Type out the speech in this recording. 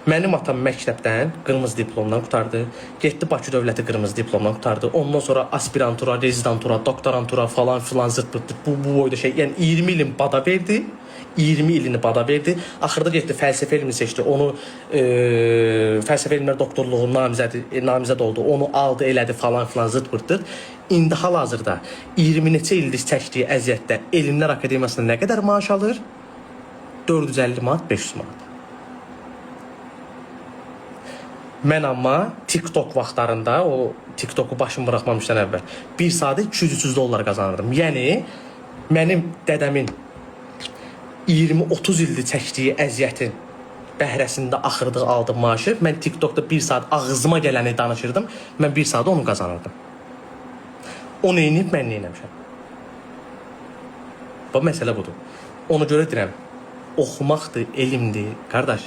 Mənim atam məktəbdən qırmızı diplomdan qurtardı. Getdi Bakı Dövləti qırmızı diplomdan qurtardı. Ondan sonra aspirantura, rezidantura, doktorantura falan filan zırt pırt bu boyda şey. Yəni 20 ilin bada verdi. 20 ilini bada verdi. Axırda getdi fəlsəfə elmi seçdi. Onu fəlsəfə elmlər doktorluğu namizəd oldu. Onu aldı, elədi falan filan zırt pırtdır. İndi hal-hazırda 20 neçə ildir çəkdiyi əziyyətdə Elmlər Akademiyasında nə qədər maaş alır? 450 manat, 500 manat. Mən amma TikTok vaxtlarında, o TikToku başım bıraxmamışdan əvvəl 1 saatı 200-300 dollar qazanırdım. Yəni mənim dədəmin 20-30 ildir çəkdiyi əziyyətin bəhrəsində axırdığı aldığım maaşı mən TikTokda 1 saat ağzıma gələni danışırdım. Mən 1 saat onu qazanırdım. O neyinib, mən neyinəmişəm. Bu məsələ budur. Ona görə deyirəm, oxumaqdır, elmdir, qardaş.